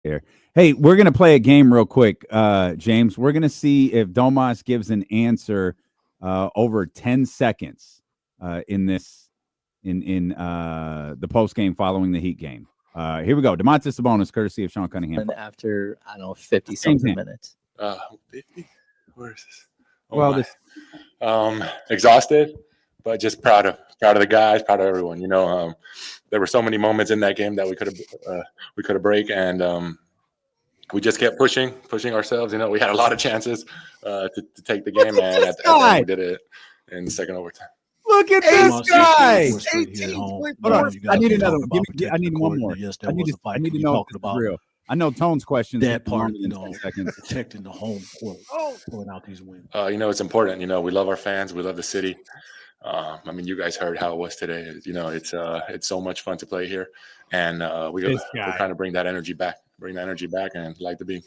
Here. Hey, we're gonna play a game real quick, James. We're gonna see if Domas gives an answer over 10 seconds in the post game following the Heat game. Here we go. Domantas Sabonis, courtesy of Sean Cunningham. And after, I don't know, 50 something minutes. 50? Where is this? Exhausted, but just proud of the guys, proud of everyone. There were so many moments in that game that we could have break, and we just kept pushing ourselves. We had a lot of chances to take the game, and at the end we did it in the second overtime. Look at this guy! 18. Hold on. I need another one. I need one more. I need to know if this is real. I know Tone's questions. That part, protecting the home court, pulling out these wins. It's important. We love our fans. We love the city. You guys heard how it was today. It's so much fun to play here, and we're trying to bring that energy back. And like the beam.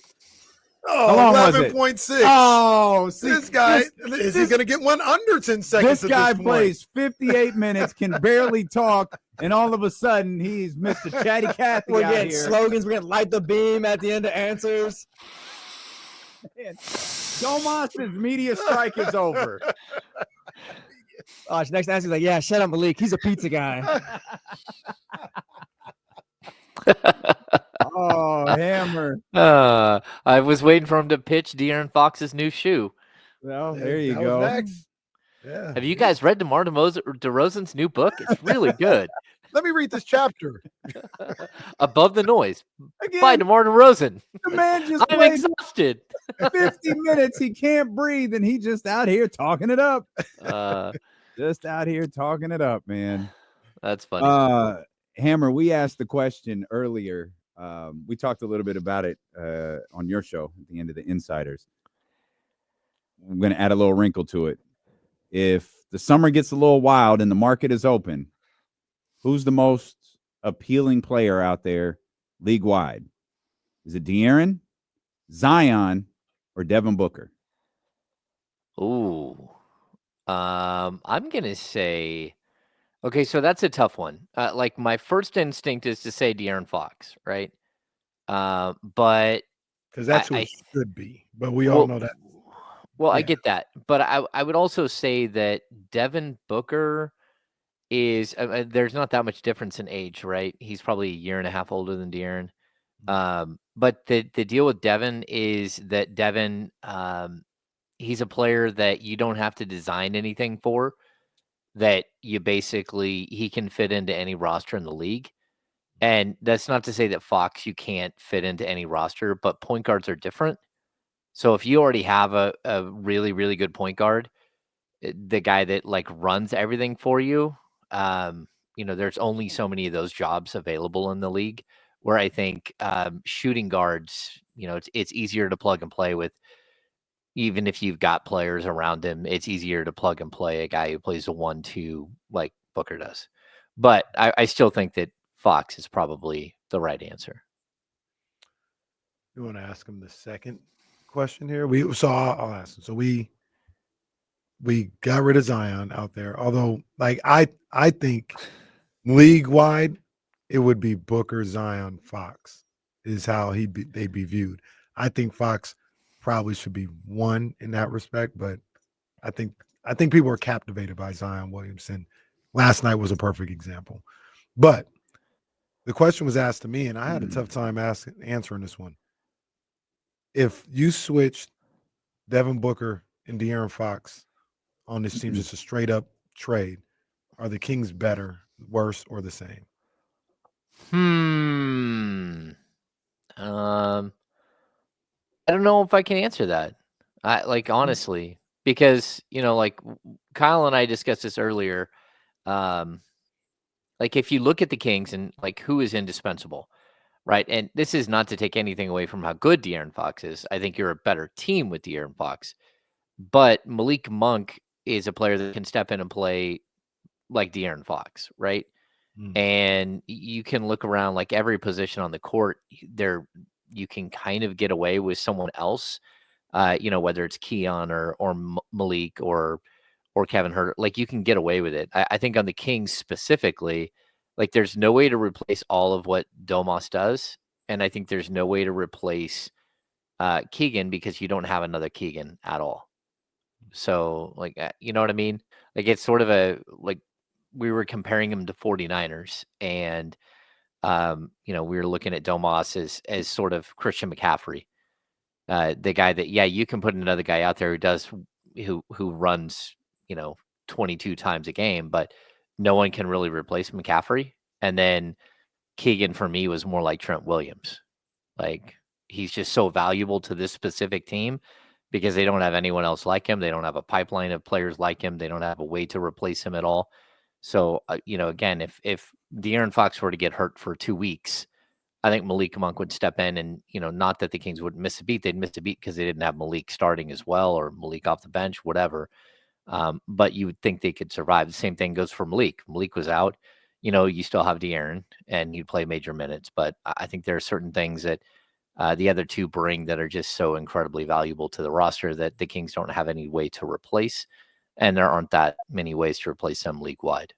Oh, 11.6. Oh, see, this guy is he going to get one under 10 seconds? This guy plays 58 minutes, can barely talk, and all of a sudden he's Mr. Chatty Cathy. We're getting slogans. We're going to light the beam at the end of answers. Domas's media strike is over. Next answer is like, yeah, shut up, Malik. He's a pizza guy. Oh, Hammer. I was waiting for him to pitch De'Aaron Fox's new shoe. Well, there you go. Yeah. Have you guys read DeMar DeRozan's new book? It's really good. Let me read this chapter. Above the Noise Again, by DeMar DeRozan. The man just I'm played exhausted. 50 minutes. He can't breathe, and he just out here talking it up. Just out here talking it up, man. That's funny. Hammer, we asked the question earlier. We talked a little bit about it on your show at the end of the Insiders. I'm going to add a little wrinkle to it. If the summer gets a little wild and the market is open, who's the most appealing player out there league-wide? Is it De'Aaron, Zion, or Devin Booker? Ooh. I'm going to say... Okay, so that's a tough one. My first instinct is to say De'Aaron Fox, right? But because that's who it should be. But we all know that. Well, yeah. I get that, but I would also say that Devin Booker is. There's not that much difference in age, right? He's probably a year and a half older than De'Aaron. But the deal with Devin is that Devin, he's a player that you don't have to design anything for. That he can fit into any roster in the league. And that's not to say that Fox, you can't fit into any roster, but point guards are different. So if you already have a really, really good point guard, the guy that runs everything for you, there's only so many of those jobs available in the league where I think shooting guards, it's easier to plug and play with. Even if you've got players around him, it's easier to plug and play a guy who plays a 1-2 like Booker does. But I still think that Fox is probably the right answer. You want to ask him the second question here? I'll ask him. So we got rid of Zion out there. Although, I think league-wide, it would be Booker, Zion, Fox is how they'd be viewed. I think Fox probably should be one in that respect, but I think people are captivated by Zion Williamson. Last night was a perfect example. But the question was asked to me, and I had a tough time answering this one. If you switched Devin Booker and De'Aaron Fox on this team, just a straight up trade, are the Kings better, worse, or the same? I don't know if I can answer that. Honestly, because, Kyle and I discussed this earlier. If you look at the Kings and who is indispensable, right? And this is not to take anything away from how good De'Aaron Fox is. I think you're a better team with De'Aaron Fox, but Malik Monk is a player that can step in and play like De'Aaron Fox, right? And you can look around every position on the court there. You can kind of get away with someone else, whether it's Keon or Malik or Kevin Huerter. You can get away with it. I think on the Kings specifically, there's no way to replace all of what Domas does. and I think there's no way to replace Keegan because you don't have another Keegan at all. So, like, you know what I mean? Like, it's sort of like we were comparing him to 49ers, and we were looking at Domas as sort of Christian McCaffrey, the guy that you can put another guy out there who runs 22 times a game, but no one can really replace McCaffrey. And then Keegan for me was more like Trent Williams. Like, he's just so valuable to this specific team because they don't have anyone else like him. They don't have a pipeline of players like him. They don't have a way to replace him at all. So, again, if De'Aaron Fox were to get hurt for 2 weeks, I think Malik Monk would step in and, not that the Kings would miss a beat. They'd miss a beat because they didn't have Malik starting as well, or Malik off the bench, whatever. But you would think they could survive. The same thing goes for Malik. Malik was out. You still have De'Aaron, and he'd play major minutes. But I think there are certain things that the other two bring that are just so incredibly valuable to the roster that the Kings don't have any way to replace. And there aren't that many ways to replace them league-wide.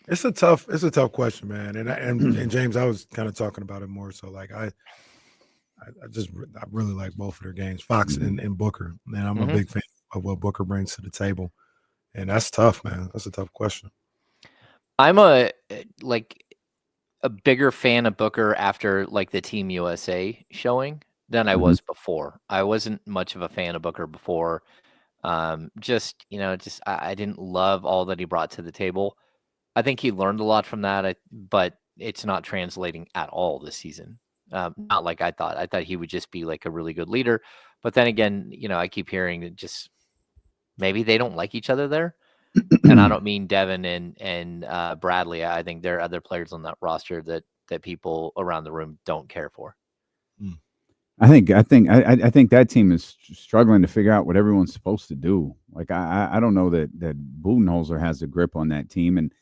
It's a tough question, man. And James, I was kind of talking about it more. So like I really like both of their games, Fox and Booker. And I'm a big fan of what Booker brings to the table. And that's tough, man. That's a tough question. I'm a bigger fan of Booker after like the Team USA showing than I was before. I wasn't much of a fan of Booker before. I didn't love all that he brought to the table. I think he learned a lot from that, but it's not translating at all this season. Not like I thought. I thought he would just be like a really good leader. But then again, I keep hearing that just maybe they don't like each other there. And I don't mean Devin and Bradley. I think there are other players on that roster that people around the room don't care for. I think that team is struggling to figure out what everyone's supposed to do. Like I don't know that Budenholzer has a grip on that team, and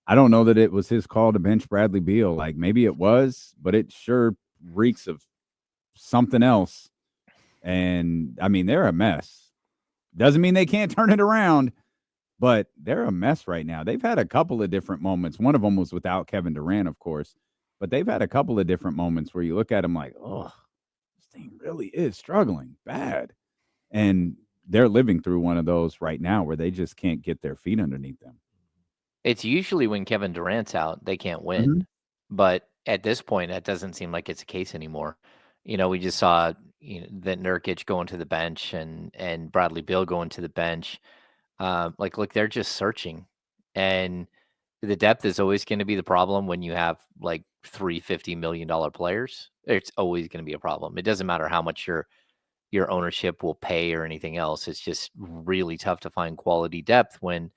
I don't know that it was his call to bench Bradley Beal. Like maybe it was, but it sure reeks of something else. And I mean, they're a mess. Doesn't mean they can't turn it around, but they're a mess right now. They've had a couple of different moments. One of them was without Kevin Durant, of course, but they've had a couple of different moments where you look at them like, oh, this team really is struggling bad. And they're living through one of those right now where they just can't get their feet underneath them. It's usually when Kevin Durant's out, they can't win. But at this point, that doesn't seem like it's a case anymore. We just saw that Nurkic going to the bench and Bradley Beal going to the bench. Look, they're just searching. And the depth is always going to be the problem when you have like $3 $50 million players. It's always going to be a problem. It doesn't matter how much your ownership will pay or anything else. It's just really tough to find quality depth when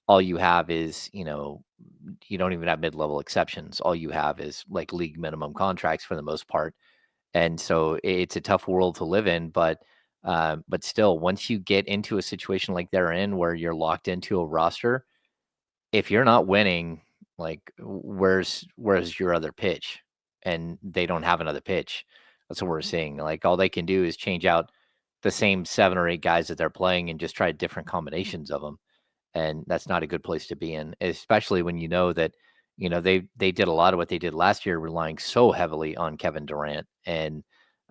all you have is, you don't even have mid-level exceptions. All you have is like league minimum contracts for the most part. And so it's a tough world to live in, but still, once you get into a situation like they're in where you're locked into a roster, if you're not winning, like where's your other pitch? And they don't have another pitch. That's what we're seeing. Like all they can do is change out the same 7 or 8 guys that they're playing and just try different combinations of them. And that's not a good place to be in, especially when you know that, they did a lot of what they did last year, relying so heavily on Kevin Durant. And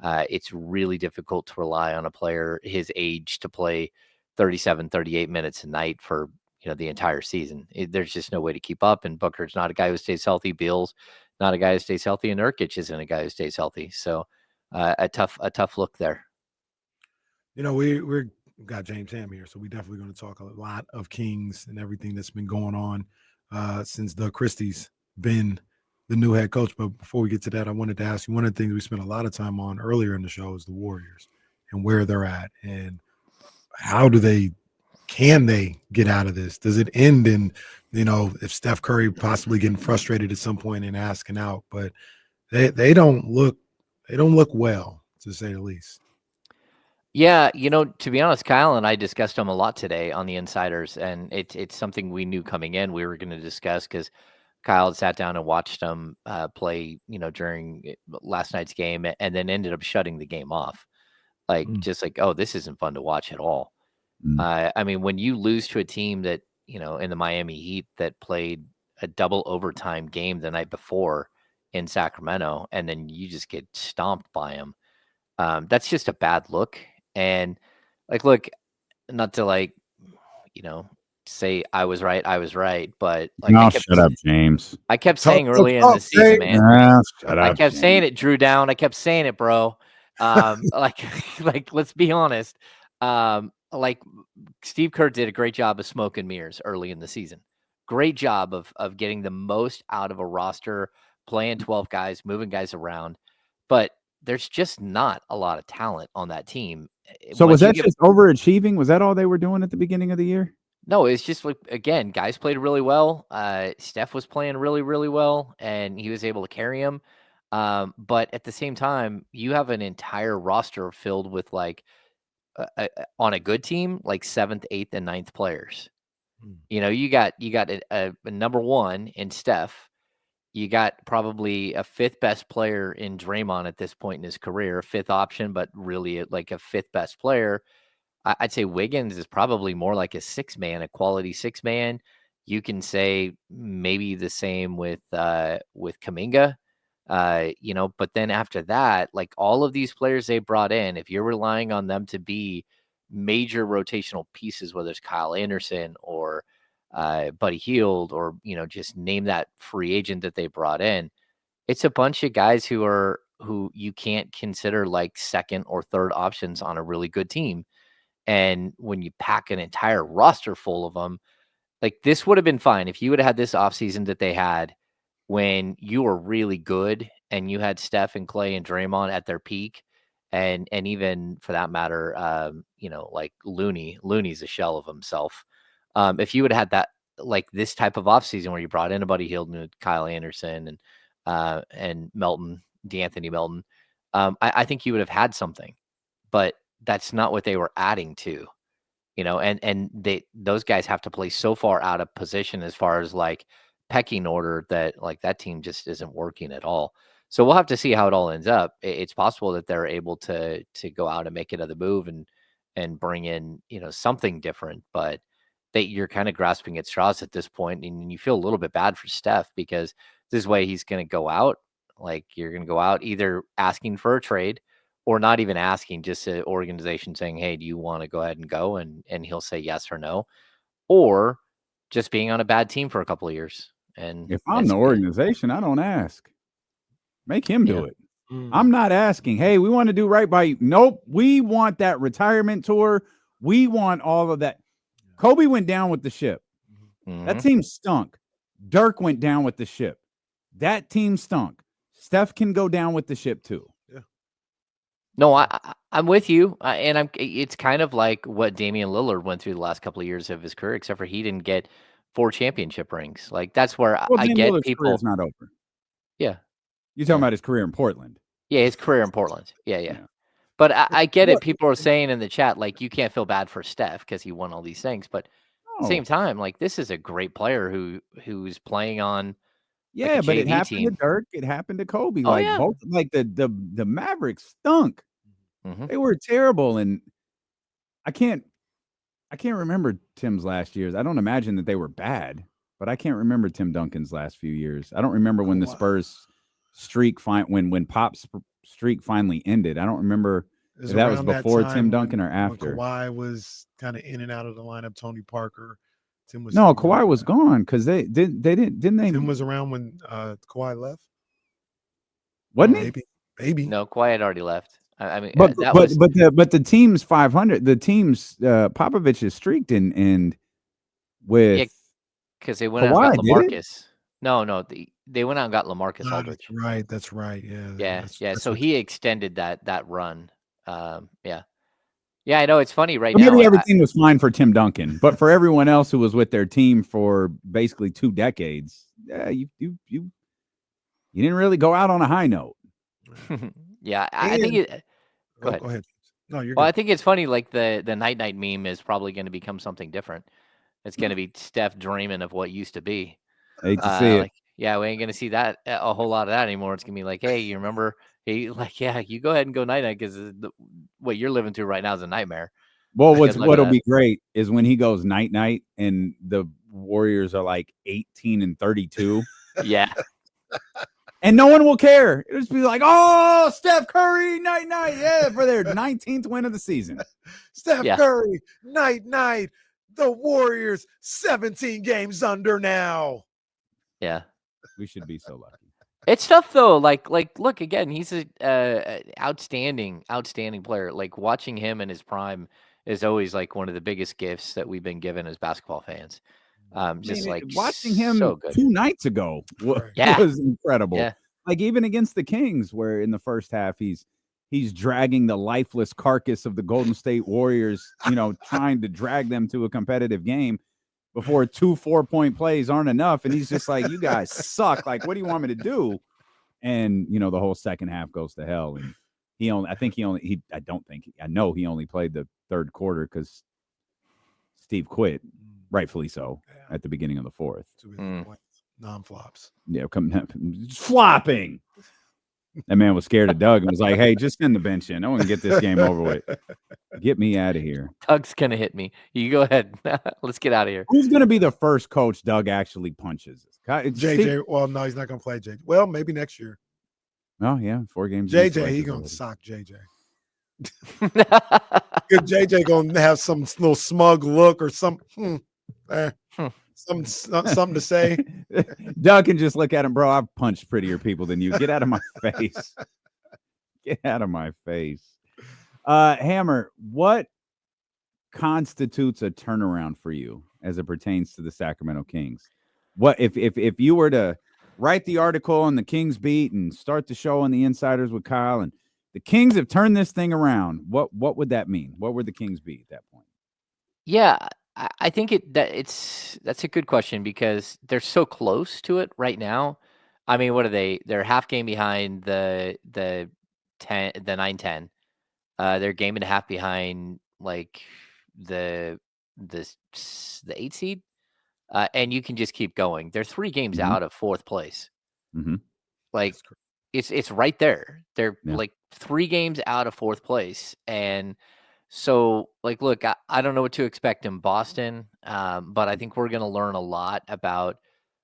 it's really difficult to rely on a player his age to play 37, 38 minutes a night for, the entire season. There's just no way to keep up. And Booker's not a guy who stays healthy. Beal's not a guy who stays healthy. And Nurkic isn't a guy who stays healthy. So a tough look there. We've got James Ham here, so we're definitely going to talk a lot of Kings and everything that's been going on since the Christie's been the new head coach. But before we get to that, I wanted to ask you, one of the things we spent a lot of time on earlier in the show is the Warriors and where they're at and how can they get out of this? Does it end in, if Steph Curry possibly getting frustrated at some point and asking out? But they don't look well, to say the least. Yeah, to be honest, Kyle and I discussed them a lot today on the Insiders, and it's something we knew coming in we were going to discuss because Kyle had sat down and watched them play, during last night's game, and then ended up shutting the game off. Just like, oh, this isn't fun to watch at all. I mean, when you lose to a team that, in the Miami Heat that played a double overtime game the night before in Sacramento, and then you just get stomped by them. That's just a bad look. And look, not to say I was right, but No, shut up, James. I kept Talk saying the early in the talk, season, Jay. man. Ah, shut I up, kept James. saying it, Drew Down. I kept saying it, bro. Let's be honest. Steve Kerr did a great job of smoke and mirrors early in the season. Great job of getting the most out of a roster, playing 12 guys, moving guys around. But there's just not a lot of talent on that team. So was that just overachieving? Was that all they were doing at the beginning of the year? No, it's just again, guys played really well. Steph was playing really, really well, and he was able to carry him. But at the same time, you have an entire roster filled with on a good team, like 7th, 8th, and 9th players. You got a number one in Steph. You got probably a 5th best player in Draymond at this point in his career, 5th option, but really like a 5th best player. I'd say Wiggins is probably more like a 6-man, a quality 6-man. You can say maybe the same with Kuminga, but then after that, like all of these players they brought in, if you're relying on them to be major rotational pieces, whether it's Kyle Anderson or Buddy Hield or, just name that free agent that they brought in, it's a bunch of guys who you can't consider like 2nd or 3rd options on a really good team. And when you pack an entire roster full of them, like this would have been fine if you would have had this offseason that they had when you were really good and you had Steph and Clay and Draymond at their peak. And even for that matter, like Looney's a shell of himself. If you would have had that, like this type of offseason where you brought in a Buddy Hield and Kyle Anderson and Melton, DeAnthony Melton, I think you would have had something. But that's not what they were adding to, and those guys have to play so far out of position as far as like pecking order that like that team just isn't working at all. So we'll have to see how it all ends up. It's possible that they're able to go out and make another move and bring in, something different, but that you're kind of grasping at straws at this point, and you feel a little bit bad for Steph because this way he's going to go out. Like you're going to go out either asking for a trade or not even asking, just an organization saying, hey, do you want to go ahead and go? And he'll say yes or no, or just being on a bad team for a couple of years. And if I'm the organization, I don't ask. Make him do it. Mm. I'm not asking, hey, we want to do right by you. Nope. We want that retirement tour. We want all of that. Kobe went down with the ship. Mm-hmm. That team stunk. Dirk went down with the ship. That team stunk. Steph can go down with the ship too. No, I'm with you, and it's kind of like what Damian Lillard went through the last couple of years of his career, except for he didn't get 4 championship rings. Like that's where I get Lillard's people. career's not over. Yeah, You're talking about his career in Portland. Yeah, his career in Portland. Yeah. But I get it. People are saying in the chat like you can't feel bad for Steph because he won all these things, but at the same time, like this is a great player who's playing on. Yeah, like but it happened team. to Dirk. It happened to Kobe. Oh, yeah. Both, like the Mavericks stunk. Mm-hmm. They were terrible, and I can't remember Tim's last years. I don't imagine that they were bad, but I can't remember Tim Duncan's last few years. I don't remember when the Spurs streak when Pop's streak finally ended. I don't remember if that was before Tim Duncan or after. Kawhi was kind of in and out of the lineup. Tony Parker. Tim was Kawhi was gone because they didn't they? Tim was around when Kawhi left. Wasn't he? Maybe. No, Kawhi had already left. I mean, but the team's 500. The team's Popovich's streak didn't end with because they went Kawhi, out and got LaMarcus. No, they went out and got LaMarcus Aldridge. That's right. Yeah. So he extended that run. Yeah, I know it's funny right now. Maybe everything was fine for Tim Duncan, but for everyone else who was with their team for basically 2 decades, you didn't really go out on a high note. Yeah, I think it. Go ahead. No, you're. Well, I think it's funny. Like the night meme is probably going to become something different. It's going to be Steph dreaming of what used to be. Hate to see it. Yeah, we ain't going to see that a whole lot of that anymore. It's going to be like, hey, you remember? Hey, like, yeah, you go ahead and go night because what you're living through right now is a nightmare. Well, what'll be great is when he goes night and the Warriors are like 18-32. Yeah. And no one will care. It'll just be like, oh, Steph Curry, night, yeah, for their 19th win of the season. Steph Yeah. Curry, night. The Warriors 17 games under now. Yeah. We should be so lucky. It's tough though. Like, look again. He's a outstanding player. Like watching him in his prime is always like one of the biggest gifts that we've been given as basketball fans. Just like watching him so good. 2 nights ago Yeah. was incredible. Yeah. Like even against the Kings, where in the first half he's dragging the lifeless carcass of the Golden State Warriors, trying to drag them to a competitive game before 2 4-point plays aren't enough. And he's just like, you guys suck. Like, what do you want me to do? And, the whole second half goes to hell. And I know he only played the third quarter because Steve quit, rightfully so, at the beginning of the fourth. Non-flops. Yeah, flopping. That man was scared of Doug and was like, hey, just send the bench in. I want to get this game over with. Get me out of here. Doug's going to hit me. You go ahead. Let's get out of here. Who's going to be the first coach Doug actually punches? JJ. Well, no, he's not going to play JJ. Well, maybe next year. Oh, yeah. 4 games. JJ, he's going to sock JJ. JJ going to have some little smug look or something to say. Doug can just look at him, bro. I've punched prettier people than you. Get out of my face. Get out of my face. Hammer, what constitutes a turnaround for you as it pertains to the Sacramento Kings? What if you were to write the article on the Kings beat and start the show on the Insiders with Kyle, and the Kings have turned this thing around, what would that mean? What would the Kings be at that point? Yeah, I think that's a good question because they're so close to it right now. I mean, what are they? They're half game behind the 9-10. They're a game and a half behind like the 8 seed. And you can just keep going. They're 3 games out of 4th place. Mm-hmm. Like it's right there. They're like 3 games out of 4th place. And so like, look, I don't know what to expect in Boston. But I think we're going to learn a lot about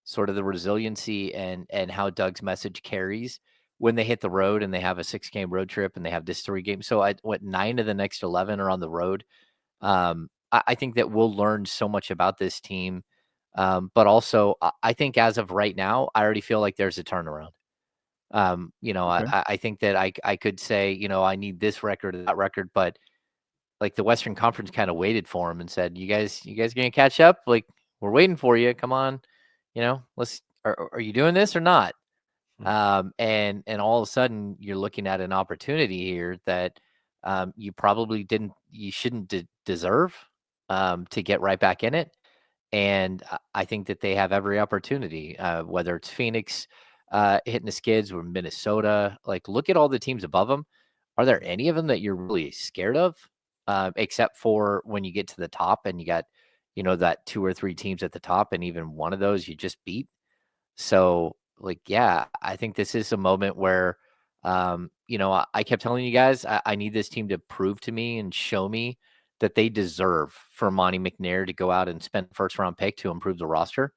sort of the resiliency and how Doug's message carries when they hit the road and they have a 6-game road trip and they have this 3 game. So 9 of the next 11 are on the road. I think that we'll learn so much about this team. But also I think as of right now, I already feel like there's a turnaround. Okay. I think that I could say, I need this record or that record, but like the Western Conference kind of waited for him and said, you guys gonna catch up? Like, we're waiting for you. Come on. Are you doing this or not? And all of a sudden you're looking at an opportunity here that you shouldn't deserve to get right back in it. And I think that they have every opportunity, whether it's Phoenix hitting the skids or Minnesota. Like, look at all the teams above them. Are there any of them that you're really scared of? Except for when you get to the top and you got, that 2 or 3 teams at the top, and even one of those you just beat. So, like, yeah, I think this is a moment where, I kept telling you guys, I need this team to prove to me and show me that they deserve for Monty McNair to go out and spend a 1st-round pick to improve the roster.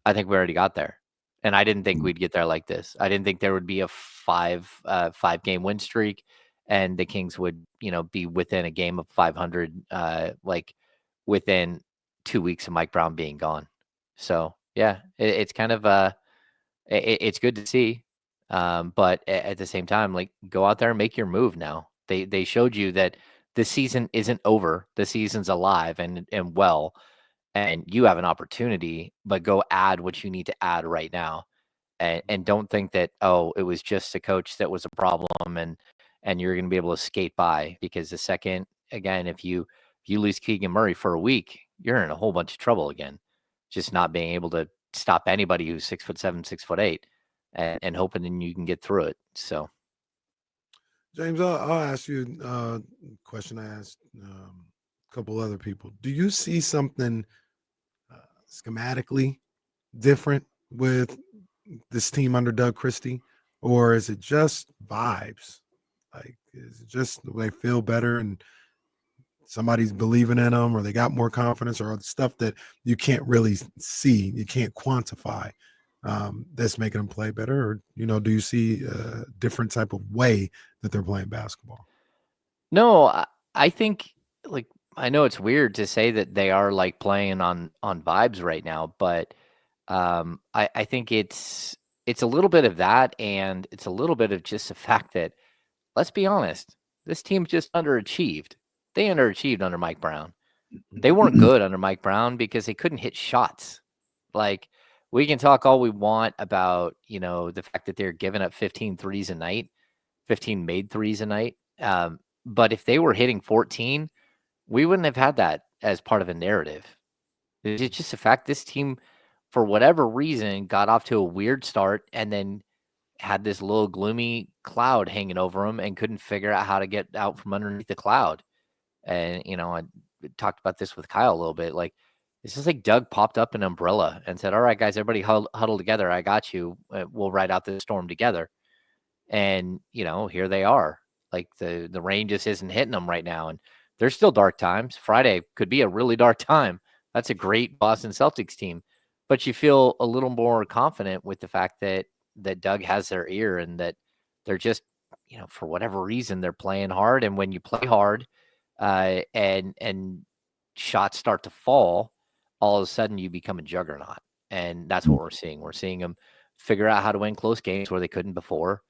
I think we already got there. And I didn't think we'd get there like this. I didn't think there would be a 5-game win streak and the Kings would, be within a game of 500, like within 2 weeks of Mike Brown being gone. So, yeah, it's kind of it's good to see. But at the same time, like, go out there and make your move now. They showed you that the season isn't over. The season's alive and well, and you have an opportunity, but go add what you need to add right now. And don't think that, it was just a coach that was a problem and you're going to be able to skate by, because the second, again, if you lose Keegan Murray for a week, you're in a whole bunch of trouble again. Just not being able to stop anybody who's 6'7", 6'8", and hoping that you can get through it. So, James, I'll ask you a question I asked a couple other people. Do you see something schematically different with this team under Doug Christie, or is it just vibes? Like, is it just they feel better and somebody's believing in them, or they got more confidence, or stuff that you can't really see, you can't quantify, that's making them play better? Or, do you see a different type of way that they're playing basketball? No, I think like I know it's weird to say that they are like playing on vibes right now, but I think it's a little bit of that, and it's a little bit of just the fact that, let's be honest, this team just underachieved. They underachieved under Mike Brown. They weren't good under Mike Brown because they couldn't hit shots. Like, we can talk all we want about, the fact that they're giving up 15 threes a night, 15 made threes a night. But if they were hitting 14, we wouldn't have had that as part of a narrative. It's just the fact this team, for whatever reason, got off to a weird start and then had this little gloomy cloud hanging over them and couldn't figure out how to get out from underneath the cloud. And, I talked about this with Kyle a little bit. Like, it's just like Doug popped up an umbrella and said, "All right, guys, everybody huddle together. I got you. We'll ride out the storm together." And, here they are. Like, the rain just isn't hitting them right now. And there's still dark times. Friday could be a really dark time. That's a great Boston Celtics team. But you feel a little more confident with the fact that Doug has their ear, and that they're just, for whatever reason, they're playing hard. And when you play hard, and shots start to fall, all of a sudden you become a juggernaut. And that's what we're seeing. We're seeing them figure out how to win close games where they couldn't before,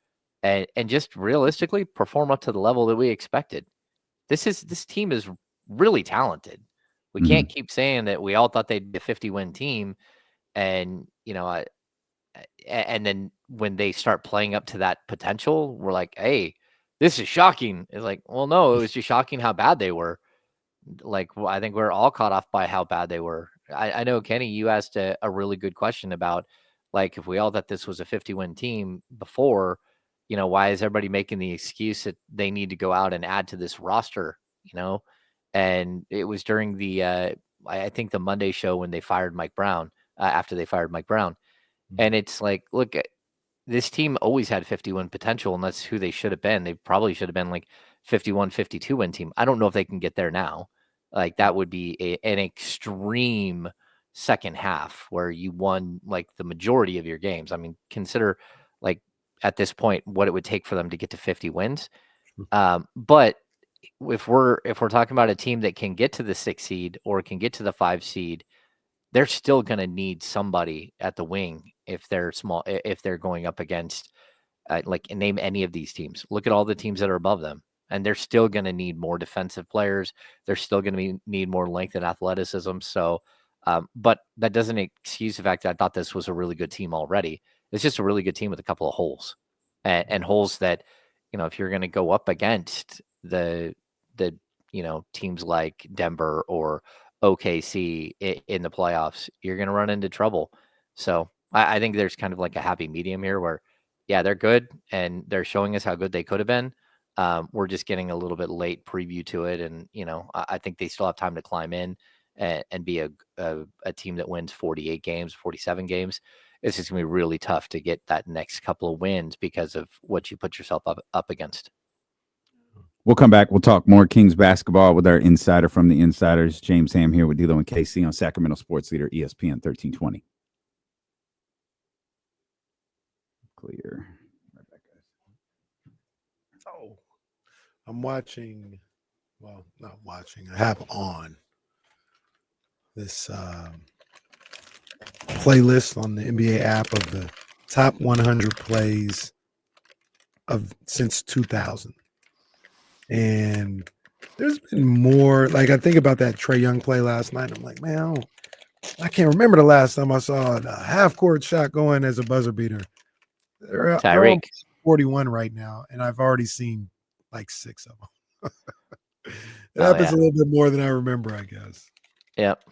and just realistically perform up to the level that we expected. This team is really talented. We can't keep saying that we all thought they'd be a 50-win team, and and then when they start playing up to that potential, we're like, "Hey, this is shocking." It's like, well, no, it was just shocking how bad they were. Like, I think we're all caught off by how bad they were. I know, Kenny, you asked a really good question about, like, if we all thought this was a 50-win team before, why is everybody making the excuse that they need to go out and add to this roster, And it was during the, I think the Monday show when they fired Mike Brown, after they fired Mike Brown. And it's like, look, this team always had 50-win potential, and that's who they should have been. They probably should have been like 51, 52-win team. I don't know if they can get there now. Like, that would be an extreme second half where you won like the majority of your games. I mean, consider, like, at this point what it would take for them to get to 50 wins. But if we're talking about a team that can get to the 6 seed or can get to the 5 seed, they're still going to need somebody at the wing if they're small, if they're going up against, like, name any of these teams. Look at all the teams that are above them, and they're still going to need more defensive players. They're still going to need more length and athleticism. So, but that doesn't excuse the fact that I thought this was a really good team already. It's just a really good team with a couple of holes, and holes that, if you're going to go up against the teams like Denver or OKC in the playoffs, you're going to run into trouble. So I think there's kind of like a happy medium here where, yeah, they're good and they're showing us how good they could have been. We're just getting a little bit late preview to it. And, I think they still have time to climb in and be a team that wins 48 games, 47 games. It's just going to be really tough to get that next couple of wins because of what you put yourself up against. We'll come back. We'll talk more Kings basketball with our insider from the Insiders, James Ham, here with D'Lo and KC on Sacramento Sports Leader ESPN 1320. Clear. Right back, guys. Oh, I'm watching. Well, not watching. I have on this playlist on the NBA app of the top 100 plays of since 2000. And there's been more. Like, I think about that Trae Young play last night. I'm like, man, I can't remember the last time I saw a half-court shot going as a buzzer beater. They're Tyreek. 41 right now, and I've already seen like 6 of them. It happens a little bit more than I remember, I guess. Yep.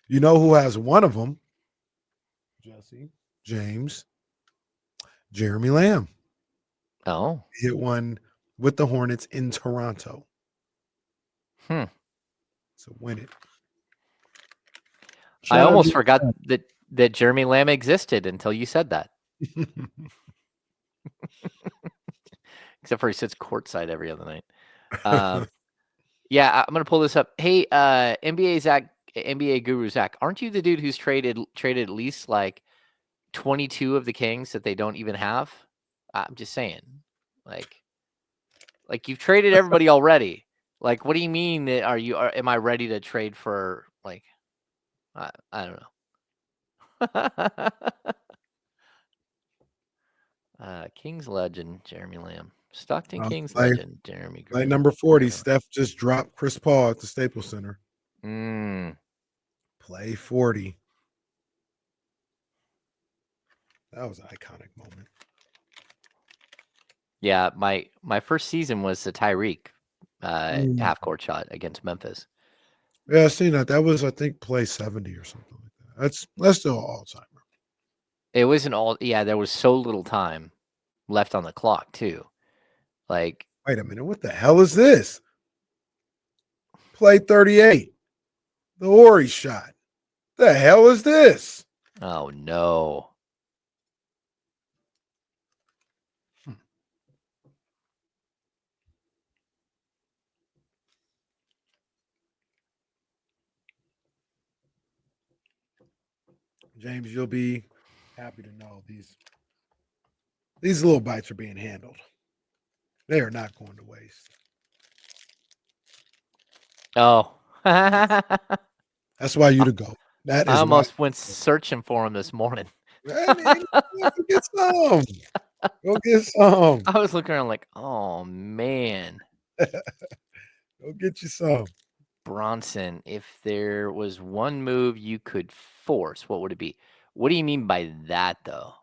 You know who has one of them? Jesse, James, Jeremy Lamb. Oh. Hit one with the Hornets in Toronto. So win it. I almost forgot that Jeremy Lamb existed until you said that. Except for he sits courtside every other night. Yeah, I'm gonna pull this up. Hey, NBA guru Zach, aren't you the dude who's traded at least like 22 of the Kings that they don't even have? I'm just saying, like you've traded everybody already. Like, what do you mean that am I ready to trade for like? I don't know. Kings legend Jeremy Lamb, Stockton Kings legend Jeremy. Like number 40, Steph just dropped Chris Paul at the Staples Center. Play 40. That was an iconic moment. Yeah, my first season was the Tyreek half court shot against Memphis. Yeah, I seen that. That was, I think, play 70 or something like that. That's still all timer. It wasn't all. Yeah, there was so little time left on the clock too. Like, wait a minute, what the hell is this? Play 38. The Horry shot. The hell is this? Oh no. James, you'll be happy to know these little bites are being handled. They are not going to waste. Oh. That's why you to go. That is I almost went searching for him this morning. Go get some. Go get some. I was looking around like, oh man. Go get you some. Bronson, if there was one move you could force, what would it be? What do you mean by that, though?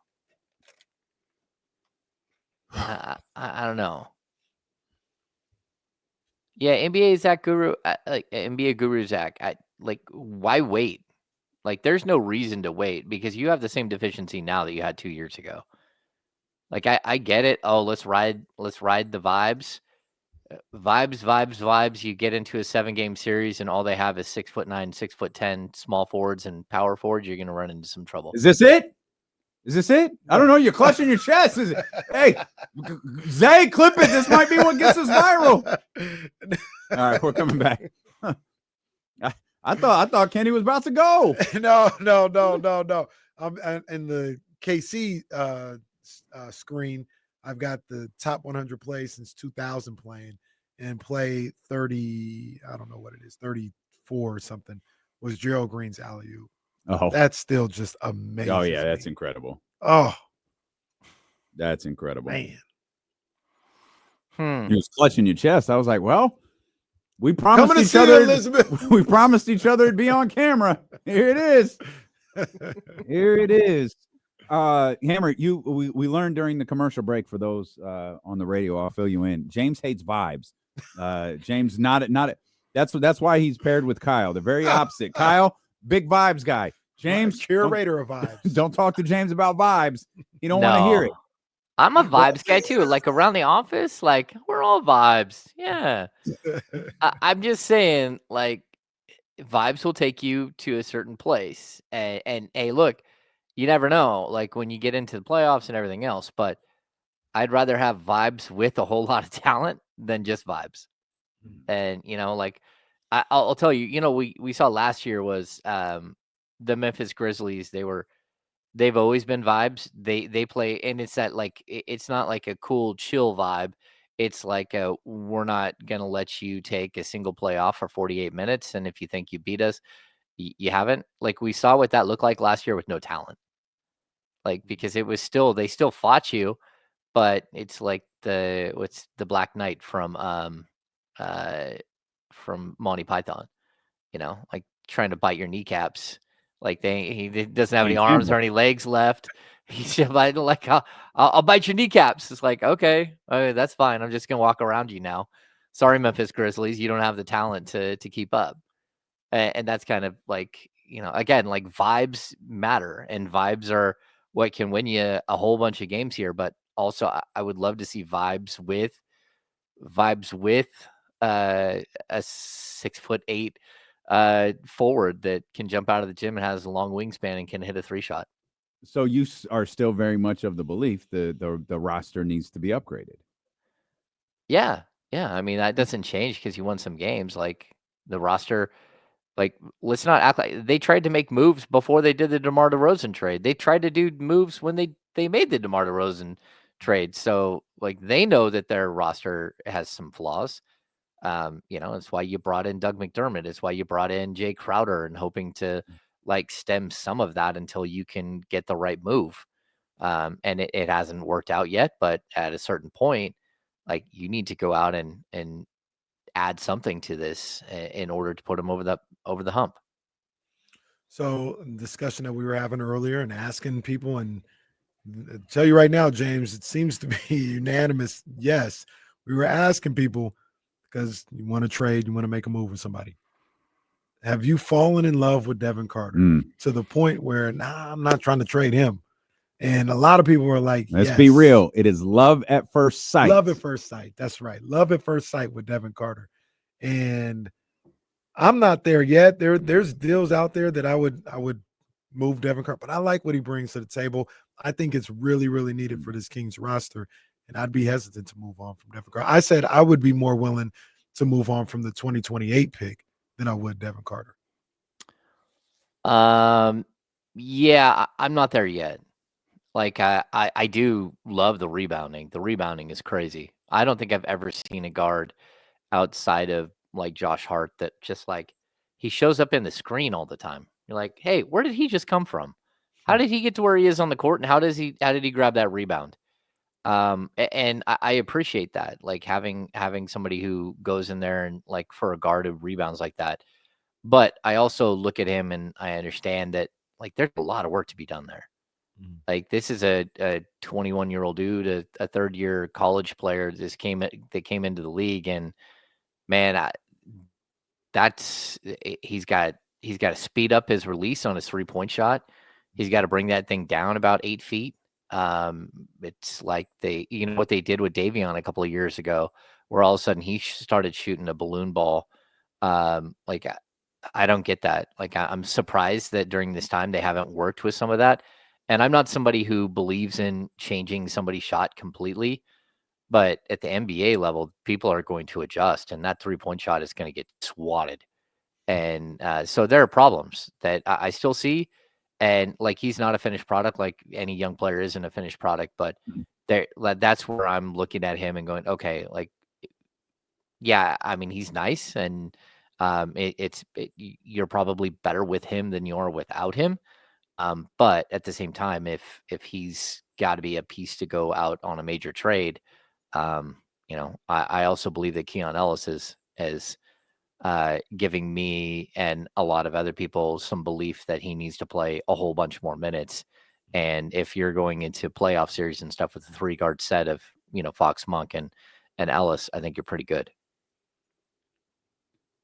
I don't know. Yeah, NBA Zach Guru, like NBA Guru Zach. Why wait? Like, there's no reason to wait because you have the same deficiency now that you had 2 years ago. Like, I get it. Oh, let's ride the vibes. Vibes. You get into a 7-game series and all they have is 6'9", 6'10" small forwards and power forwards. You're going to run into some trouble. Is this it? I don't know. You're clutching your chest. Hey, Zay, clip it. This might be what gets us viral. All right, we're coming back. I thought Kenny was about to go. No. I'm in the KC screen. I've got the top 100 plays since 2000 playing, and play 30. I don't know what it is, 34 or something. Was Gerald Green's alley-oop. Oh, that's still just amazing. Oh yeah, that's incredible. Oh, that's incredible, man. He was clutching your chest. I was like, well, we promised each other. We promised each other it'd be on camera. Here it is. Here it is. Hammer, we learned during the commercial break for those on the radio. I'll fill you in. James hates vibes. James not. That's why he's paired with Kyle. They're very opposite. Kyle, big vibes guy. James, curator of vibes. Don't talk to James about vibes. You don't want to hear it. I'm a vibes guy too. Like around the office, like we're all vibes. Yeah. I'm just saying, like, vibes will take you to a certain place. And hey, look, you never know, like when you get into the playoffs and everything else, but I'd rather have vibes with a whole lot of talent than just vibes. And, like, I'll tell you, we saw last year was the Memphis Grizzlies. They've always been vibes. They play, and it's that, like, it's not like a cool, chill vibe. It's like we're not going to let you take a single play off for 48 minutes. And if you think you beat us, you haven't. Like, we saw what that looked like last year with no talent. Like, because it was they still fought you, but it's like what's the Black Knight from Monty Python, like trying to bite your kneecaps. Like he doesn't have any arms or any legs left. He's just like, I'll bite your kneecaps. It's like, okay, that's fine. I'm just gonna walk around you now. Sorry, Memphis Grizzlies, you don't have the talent to keep up. And that's kind of like, again, like vibes matter, and vibes are what can win you a whole bunch of games here. But also, I would love to see vibes with a 6'8" forward that can jump out of the gym and has a long wingspan and can hit a 3-shot. So you are still very much of the belief the roster needs to be upgraded. Yeah, Yeah, I mean, that doesn't change because you won some games. Like the roster, like let's not act like they tried to make moves before they did the DeMar DeRozan trade. They tried to do moves when they made the DeMar DeRozan trade. So like they know that their roster has some flaws. It's why you brought in Doug McDermott. It's why you brought in Jay Crowder and hoping to like stem some of that until you can get the right move. And it hasn't worked out yet, but at a certain point, like you need to go out and add something to this in order to put them over the hump. So discussion that we were having earlier and asking people, and I'll tell you right now, James, it seems to be unanimous. Yes, we were asking people because you want to trade, you want to make a move with somebody. Have you fallen in love with Devin Carter to the point where, nah, I'm not trying to trade him? And a lot of people were like, let's be real. It is love at first sight. Love at first sight. That's right. Love at first sight with Devin Carter. And I'm not there yet. There's deals out there that I would move Devin Carter, but I like what he brings to the table. I think it's really, really needed for this Kings roster. And I'd be hesitant to move on from Devin Carter. I said I would be more willing to move on from the 2028 pick than I would Devin Carter. Yeah, I'm not there yet. Like I do love the rebounding. The rebounding is crazy. I don't think I've ever seen a guard outside of like Josh Hart that just like he shows up in the screen all the time. You're like, hey, where did he just come from? How did he get to where he is on the court, and how did he grab that rebound? And I appreciate that, like having somebody who goes in there and like for a guard who rebounds like that. But I also look at him and I understand that like there's a lot of work to be done there. Like this is a 21-year-old dude, a third year college player that came into the league, and man, he's got to speed up his release on his 3-point shot. He's got to bring that thing down about 8 feet. It's like what they did with Davion a couple of years ago, where all of a sudden he started shooting a balloon ball. Like I don't get that. Like I'm surprised that during this time they haven't worked with some of that. And I'm not somebody who believes in changing somebody's shot completely, but at the NBA level, people are going to adjust, and that 3-point shot is going to get swatted. And so there are problems that I still see. And like he's not a finished product, like any young player isn't a finished product, but that's where I'm looking at him and going, okay, like, yeah, I mean, he's nice, and you're probably better with him than you are without him. But at the same time, if he's got to be a piece to go out on a major trade, I also believe that Keon Ellis is giving me and a lot of other people some belief that he needs to play a whole bunch more minutes. And if you're going into playoff series and stuff with a 3-guard set of Fox, Monk, and Ellis, I think you're pretty good.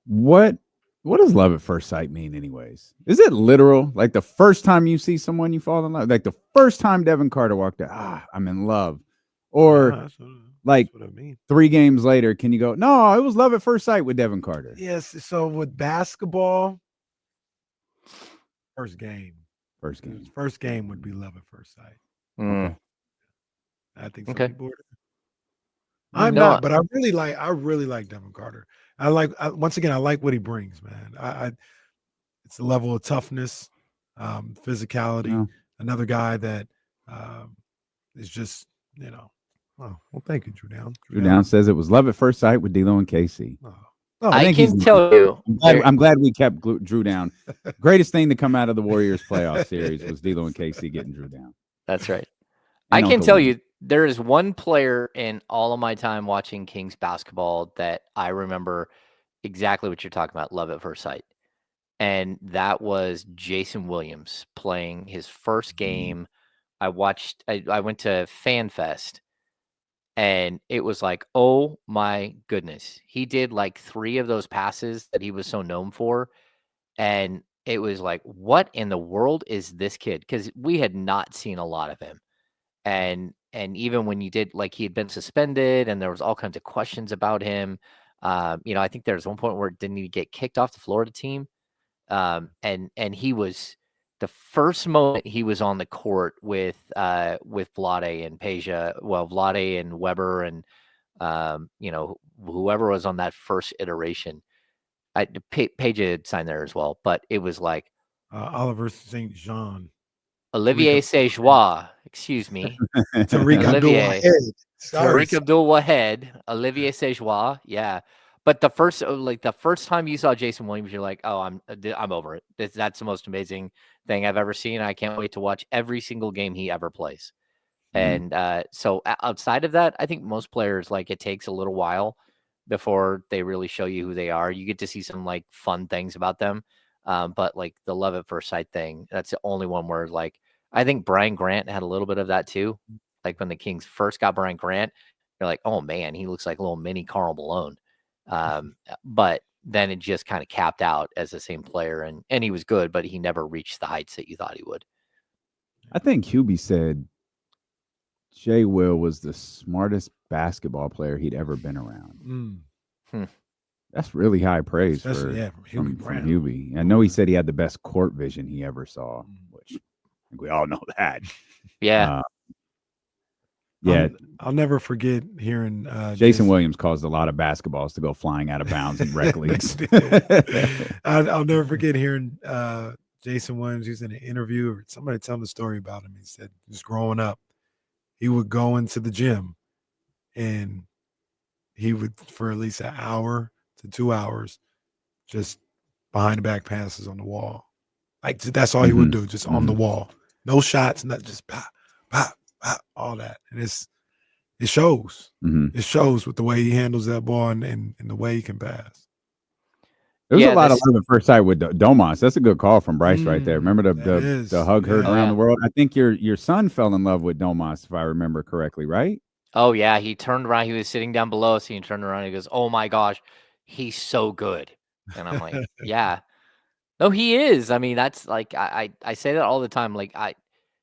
What does love at first sight mean, anyways? Is it literal? Like the first time you see someone, you fall in love? Like the first time Devin Carter walked out, I'm in love. Or That's like what I mean. 3 games later, can you go, no, it was love at first sight with Devin Carter? Yes. So with basketball, first game would be love at first sight. Okay. I think some Okay. people I'm not, but I really like Devin Carter. I once again, I like what he brings, man. It's the level of toughness, physicality. No. Another guy that is just, oh, well, thank you, Drew Down. Drew Down says it was love at first sight with D'Lo and KC. I can tell you. I'm glad we kept Drew Down. Greatest thing to come out of the Warriors playoff series was D'Lo and KC getting Drew Down. That's right. I can tell you there is one player in all of my time watching Kings basketball that I remember exactly what you're talking about, love at first sight. And that was Jason Williams playing his first game. I went to Fan Fest, and it was like, oh my goodness. He did like 3 of those passes that he was so known for. And it was like, what in the world is this kid? Because we had not seen a lot of him. And even when you did, like, he had been suspended and there was all kinds of questions about him. I think there was one point where didn't he get kicked off the Florida team? And he was the first moment he was on the court with Vlade and Peja, Vlade and Weber and Whoever was on that first iteration, Paige had signed there as well, but it was like Oliver St. Jean. Olivier Sejoie, excuse me. Tariq Olivier. Abdul-Waheed. Sorry. Tariq Abdul-Waheed, Olivier Sejoie, yeah. But the first time you saw Jason Williams, you're like, oh, I'm over it. That's the most amazing thing I've ever seen. I can't wait to watch every single game he ever plays. Mhm. And so outside of that, I think most players, like, it takes a little while before they really show you who they are. You get to see some like fun things about them. But like the love at first sight thing, that's the only one where, like, I think Brian Grant had a little bit of that too. Like when the Kings first got Brian Grant, you're like, oh man, he looks like a little mini Karl Malone. But then it just kind of capped out as the same player, and he was good, but he never reached the heights that you thought he would. I think Hubie said Jay Will was the smartest basketball player he'd ever been around. That's really high praise from Hubie. I know he said he had the best court vision he ever saw, which I think we all know that. Yeah. Yeah. I'll never forget hearing Jason Williams caused a lot of basketballs to go flying out of bounds in rec leagues. I'll never forget hearing Jason Williams. He was in an interview or somebody telling the story about him. He said just growing up, he would go into the gym and he would, for at least an hour to 2 hours, just behind the back passes on the wall. Like that's all he would do, just on the wall. No shots, not just pop, pop, pop, all that. And it shows. It shows with the way he handles that ball and the way he can pass. There was a lot of love at first sight with Domas. That's a good call from Bryce right there. Remember the hug heard around the world? I think your son fell in love with Domas, if I remember correctly, right? Oh, yeah. He turned around. He was sitting down below us. He turned around and he goes, oh, my gosh, he's so good. And I'm like, yeah. No, he is. I mean, that's like, I say that all the time. Like,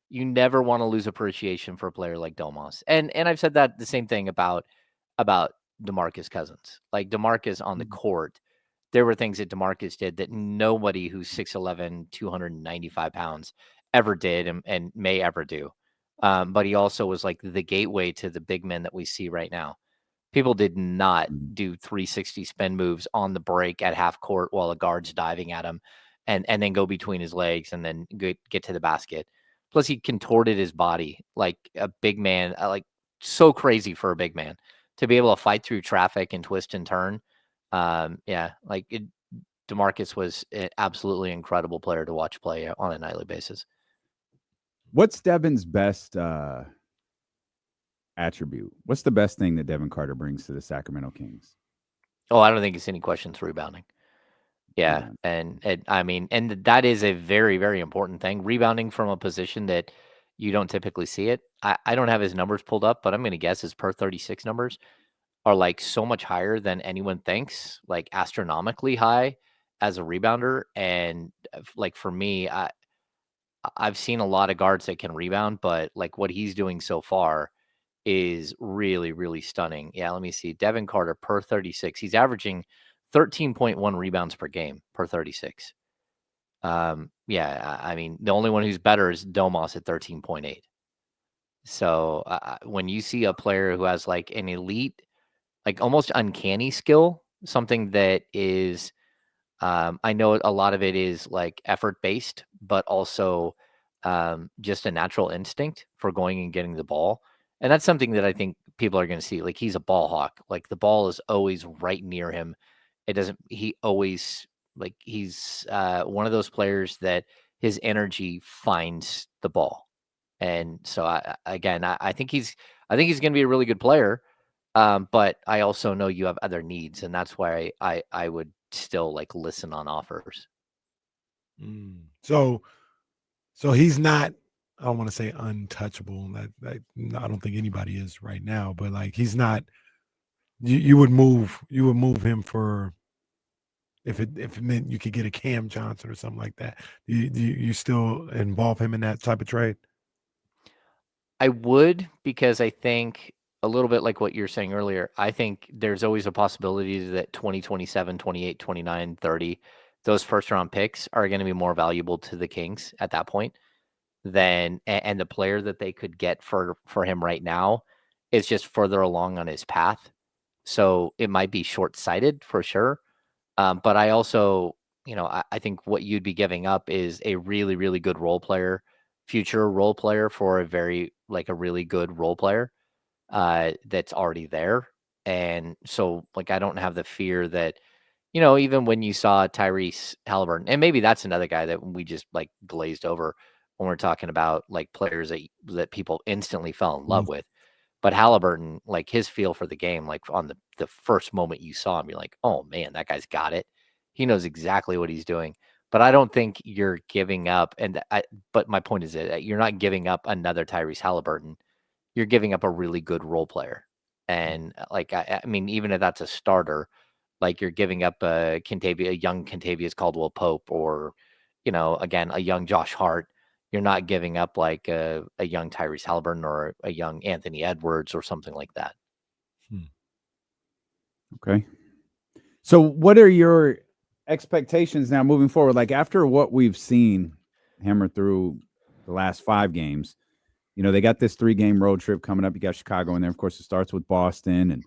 you never want to lose appreciation for a player like Domas. And I've said that the same thing about DeMarcus Cousins. Like, DeMarcus on the court, there were things that DeMarcus did that nobody who's 6'11", 295 pounds ever did and may ever do. But he also was like the gateway to the big men that we see right now. People did not do 360 spin moves on the break at half court while a guard's diving at him and then go between his legs and then get to the basket. Plus, he contorted his body like a big man, like so crazy for a big man to be able to fight through traffic and twist and turn. DeMarcus was an absolutely incredible player to watch play on a nightly basis. What's Devin's best attribute? What's the best thing that Devin Carter brings to the Sacramento Kings? Oh, I don't think it's any questions rebounding. Yeah. And I mean, and that is a very, very important thing. Rebounding from a position that you don't typically see it. I don't have his numbers pulled up, but I'm going to guess his per 36 numbers are like so much higher than anyone thinks, like astronomically high as a rebounder. And like for me, I've seen a lot of guards that can rebound, but like what he's doing so far is really, really stunning. Yeah, let me see. Devin Carter per 36. He's averaging 13.1 rebounds per game per 36. I mean, the only one who's better is Domas at 13.8. So when you see a player who has like an elite, like almost uncanny skill, something that is, I know a lot of it is like effort based, but also just a natural instinct for going and getting the ball. And that's something that I think people are going to see. Like he's a ball hawk. Like the ball is always right near him. He always, like he's one of those players that his energy finds the ball. And so I think he's going to be a really good player. But I also know you have other needs, and that's why I would still like listen on offers. So he's not, I don't want to say untouchable. I don't think anybody is right now, but like he's not. You would move him for if it meant you could get a Cam Johnson or something like that. You still involve him in that type of trade? I would, because I think a little bit like what you're saying earlier, I think there's always a possibility that 2027, 28, 29, 30, those first round picks are going to be more valuable to the Kings at that point than, and the player that they could get for him right now is just further along on his path. So it might be short-sighted for sure. But I also, I think what you'd be giving up is a really, really good role player, future role player for a really good role player that's already there. And so, I don't have the fear that, even when you saw Tyrese Halliburton, and maybe that's another guy that we just glazed over when we're talking about players that people instantly fell in love with. But Halliburton, his feel for the game, on the first moment you saw him, you're like, oh man, that guy's got it. He knows exactly what he's doing. But I don't think you're giving up. But my point is that you're not giving up another Tyrese Halliburton. You're giving up a really good role player. And I mean, even if that's a starter, you're giving up a young Contavious Caldwell Pope, or, again, a young Josh Hart. You're not giving up a young Tyrese Halliburton or a young Anthony Edwards or something like that. Okay. So what are your expectations now moving forward? After what we've seen hammer through the last 5 games, they got this 3-game road trip coming up. You got Chicago in there. Of course, it starts with Boston, and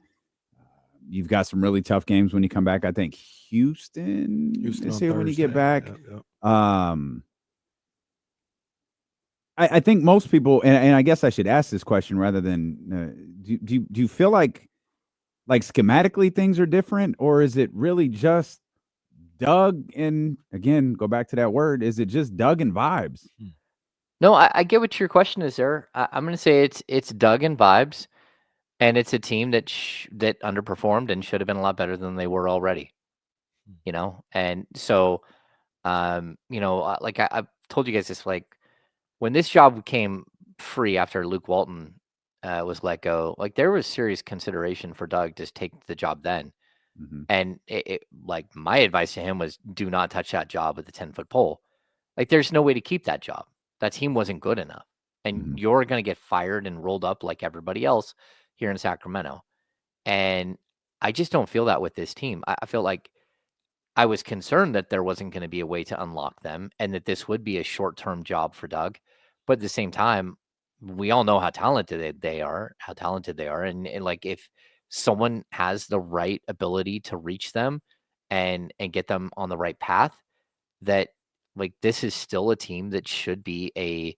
you've got some really tough games when you come back. I think Houston is here when you get back. I think most people, and I guess I should ask this question rather than do you feel like schematically things are different, or is it really just Doug? And again, go back to that word. Is it just Doug and vibes? No, I get what your question is there. I'm going to say it's Doug and vibes, and it's a team that that underperformed and should have been a lot better than they were already. And so, I've told you guys this, when this job came free after Luke Walton was let go, there was serious consideration for Doug to take the job then. Mm-hmm. And my advice to him was, do not touch that job with a 10-foot pole. There's no way to keep that job. That team wasn't good enough. And you're going to get fired and rolled up like everybody else here in Sacramento. And I just don't feel that with this team. I feel like I was concerned that there wasn't going to be a way to unlock them and that this would be a short-term job for Doug. But at the same time, we all know how talented they are. And if someone has the right ability to reach them and get them on the right path, that this is still a team that should be a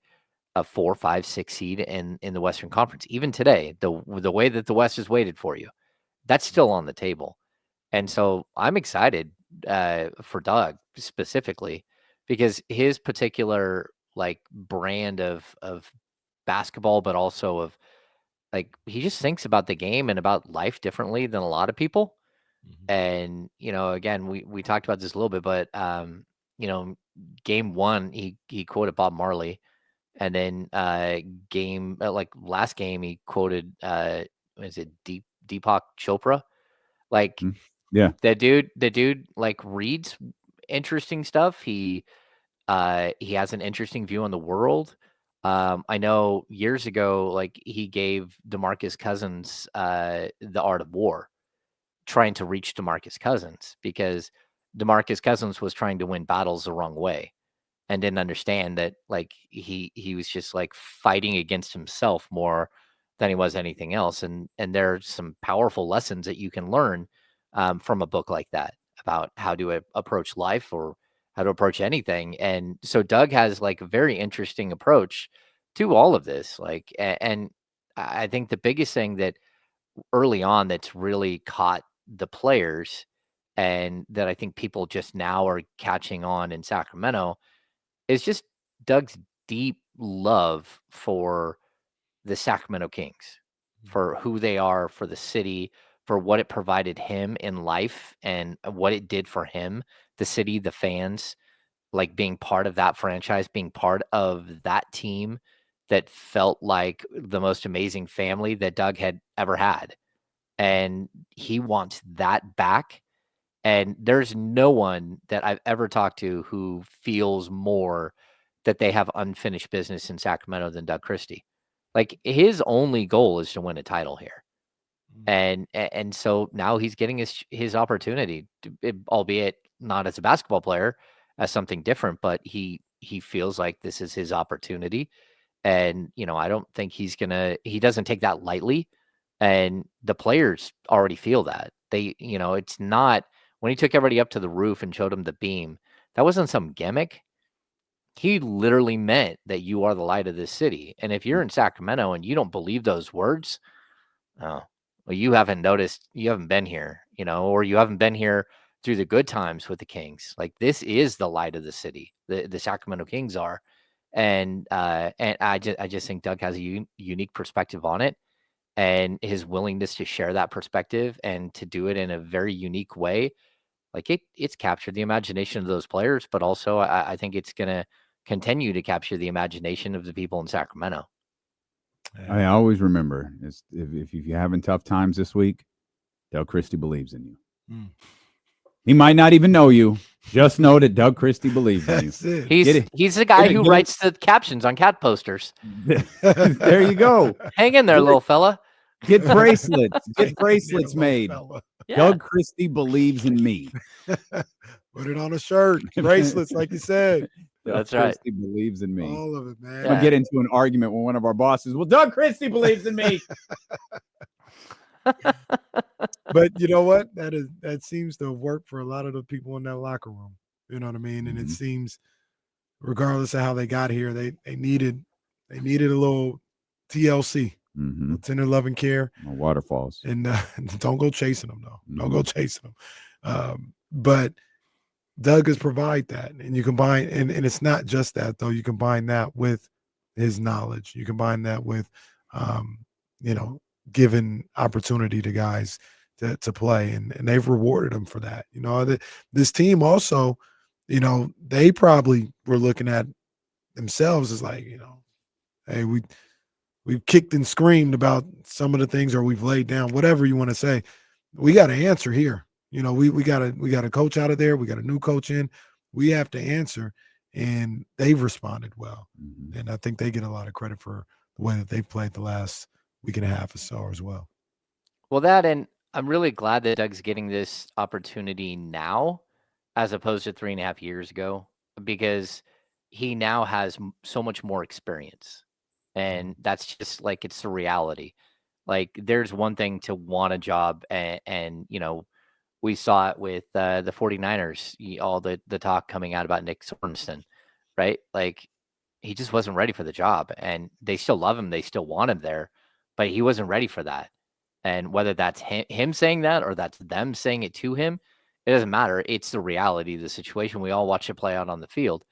4, 5, 6 seed in the Western Conference. Even today, the way that the West is weighted for you, that's still on the table. And so I'm excited for Doug specifically, because his particular brand of basketball, but also of he just thinks about the game and about life differently than a lot of people. And again, we talked about this a little bit, but game 1 he quoted Bob Marley, and then last game he quoted is it Deepak Chopra. Yeah. The dude reads interesting stuff. He has an interesting view on the world. I know years ago, he gave DeMarcus Cousins The Art of War, trying to reach DeMarcus Cousins, because DeMarcus Cousins was trying to win battles the wrong way and didn't understand that he was just fighting against himself more than he was anything else. And there's some powerful lessons that you can learn from a book like that about how to approach life or how to approach anything. And so Doug has a very interesting approach to all of this. And I think the biggest thing that early on that's really caught the players, and that I think people just now are catching on in Sacramento, is just Doug's deep love for the Sacramento Kings, for who they are, for the city, for what it provided him in life and what it did for him, the city, the fans, being part of that franchise, being part of that team that felt like the most amazing family that Doug had ever had. And he wants that back. And there's no one that I've ever talked to who feels more that they have unfinished business in Sacramento than Doug Christie. His only goal is to win a title here. And so now he's getting his opportunity, albeit not as a basketball player, as something different, but he feels like this is his opportunity. And, I don't think he doesn't take that lightly. And the players already feel that. They, it's not when he took everybody up to the roof and showed them the beam, that wasn't some gimmick. He literally meant that you are the light of this city. And if you're in Sacramento and you don't believe those words, oh, well, you haven't noticed, you haven't been here, or you haven't been here through the good times with the Kings. Like, this is the light of the city. The Sacramento Kings are. And I just think Doug has a unique perspective on it, and his willingness to share that perspective and to do it in a very unique way. Like, it's captured the imagination of those players, but also I think it's going to continue to capture the imagination of the people in Sacramento. I always remember if you're having tough times this week, Doug Christie believes in you. He might not even know you. Just know that Doug Christie believes in you. That's it. He's the guy who writes the captions on cat posters. There you go. Hang in there, little fella. Get bracelets. Get bracelets made. Yeah. Doug Christie believes in me. Put it on a shirt. Bracelets, like you said. That's Doug right. Christie believes in me. All of it, man. I'm gonna get into an argument with one of our bosses. Well, Doug Christie believes in me. But you know what? That seems to work for a lot of the people in that locker room. You know what I mean? And it seems, regardless of how they got here, they needed a little TLC, tender loving care, waterfalls, and don't go chasing them though. Don't go chasing them. But Doug has provide that, and you combine, and it's not just that though. You combine that with his knowledge. You combine that with, giving opportunity to guys to play, and they've rewarded them for that. This team also, they probably were looking at themselves as like, hey, we've kicked and screamed about some of the things, or we've laid down, whatever you want to say. We got to answer here. We got a coach out of there. We got a new coach in. We have to answer, and they've responded well. And I think they get a lot of credit for the way that they've played the last week and a half or so as well. Well, that, and I'm really glad that Doug's getting this opportunity now as opposed to 3.5 years ago, because he now has so much more experience. And that's just like, it's the reality. Like, there's one thing to want a job, and we saw it with the 49ers, all the talk coming out about Nick Sorensen, right? Like, he just wasn't ready for the job, and they still love him. They still want him there, but he wasn't ready for that. And whether that's him saying that or that's them saying it to him, it doesn't matter. It's the reality of the situation. We all watch it play out on the field.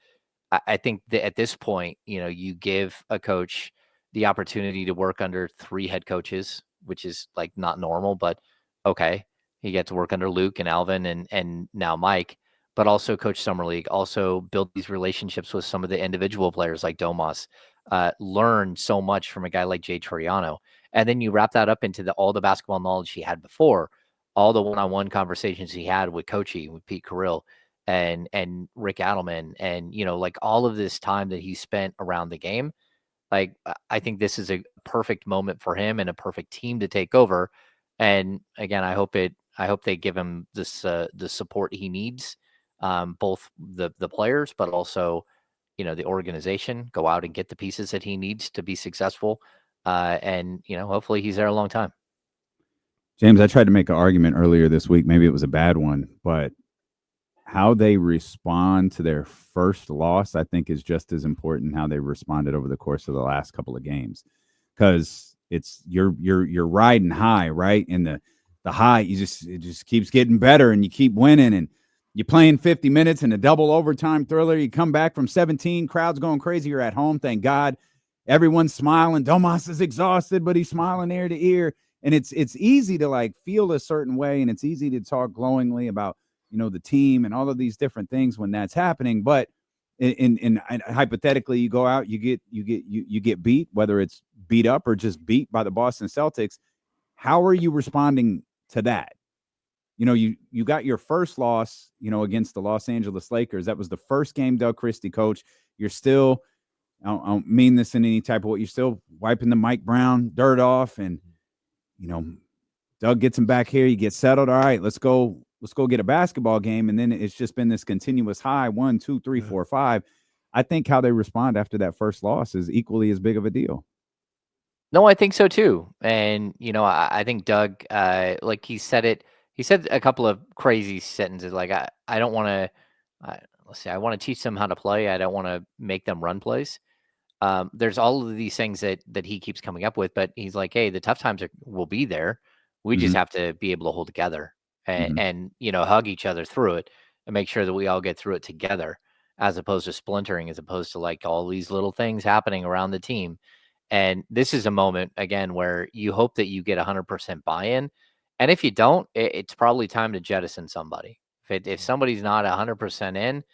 I think that at this point, you give a coach the opportunity to work under 3 head coaches, which is like not normal, but okay. He gets to work under Luke and Alvin and now Mike, but also coach Summer League, also build these relationships with some of the individual players like Domas, learn so much from a guy like Jay Triano. And then you wrap that up into all the basketball knowledge he had before, all the one-on-one conversations he had with Coachy, with Pete Carrill and Rick Adelman, and, like all of this time that he spent around the game. Like, I think this is a perfect moment for him and a perfect team to take over. And again, I hope they give him this the support he needs, both the players, but also, the organization. Go out and get the pieces that he needs to be successful, and hopefully he's there a long time. James, I tried to make an argument earlier this week. Maybe it was a bad one, but how they respond to their first loss, I think, is just as important how they responded over the course of the last couple of games, because it's you're riding high, right? And the high, it just keeps getting better, and you keep winning, and you're playing 50 minutes in a double overtime thriller. You come back from 17, crowd's going crazy. You're at home, thank God. Everyone's smiling. Domas is exhausted, but he's smiling ear to ear. And it's easy to like feel a certain way, and it's easy to talk glowingly about the team and all of these different things when that's happening. But in hypothetically, you go out, you get beat, whether it's beat up or just beat by the Boston Celtics. How are you responding to that? You got your first loss, against the Los Angeles Lakers. That was the first game Doug Christie coached. You're still, I don't mean this in any type of way, you're still wiping the Mike Brown dirt off, and Doug gets him back here. You get settled. All right, let's go get a basketball game. And then it's just been this continuous high, 1, 2, 3, 4, 5. I think how they respond after that first loss is equally as big of a deal. No, I think so too. And I think Doug, like he said a couple of crazy sentences. Like I don't want to. Let's say I want to teach them how to play. I don't want to make them run plays. There's all of these things that he keeps coming up with, but he's like, hey, the tough times will be there. We just have to be able to hold together and hug each other through it and make sure that we all get through it together, as opposed to splintering, as opposed to like all these little things happening around the team. And this is a moment again where you hope that you get 100% buy-in, and if you don't, it's probably time to jettison somebody. If somebody's not 100% in,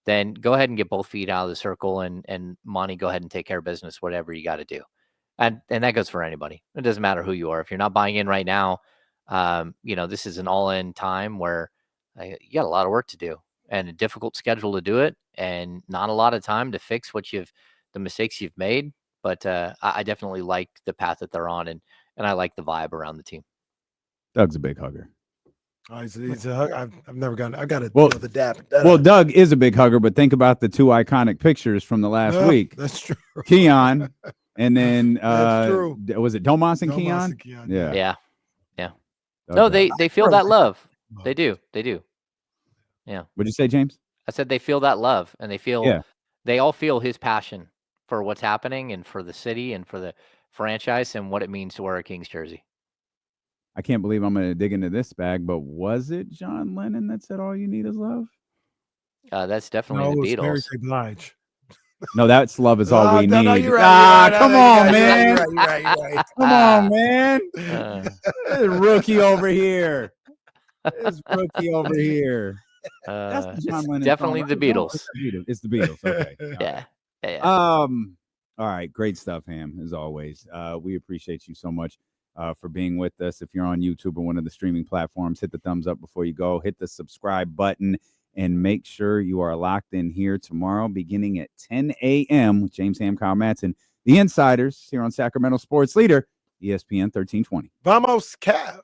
then go ahead and get both feet out of the circle and Monty, go ahead and take care of business, whatever you got to do. And that goes for anybody. It doesn't matter who you are. If you're not buying in right now, this is an all-in time where you got a lot of work to do and a difficult schedule to do it, and not a lot of time to fix the mistakes you've made. But I definitely like the path that they're on, and I like the vibe around the team. Doug's a big hugger. Oh, he's a hug. I've never gotten. I got to the dap. Well, Doug is a big hugger, but think about the two iconic pictures from the last week. That's true. Keon, and then That's true. Was it Domas and Domas Keon? and Keon, Yeah. Okay. No, they feel that love. They do. Yeah. What'd you say, James? I said they feel that love, and Yeah. they all feel his passion for what's happening and for the city and for the franchise and what it means to wear a Kings jersey. I can't believe I'm going to dig into this bag, but was it John Lennon that said all you need is love? That's definitely the it's Mary Beatles. J. Blige. No, that's love is all we need. No, you're right. Come on, man. You're right. Come on, man. This rookie over here. That's the John Lennon definitely song, the right? Beatles. No, it's the Beatles. Okay. Yeah. All right. Great stuff, Ham, as always. We appreciate you so much for being with us. If you're on YouTube or one of the streaming platforms, hit the thumbs up before you go. Hit the subscribe button and make sure you are locked in here tomorrow beginning at 10 a.m. with James Ham, Kyle Madsen, the Insiders here on Sacramento Sports Leader, ESPN 1320. Vamos, Cavs.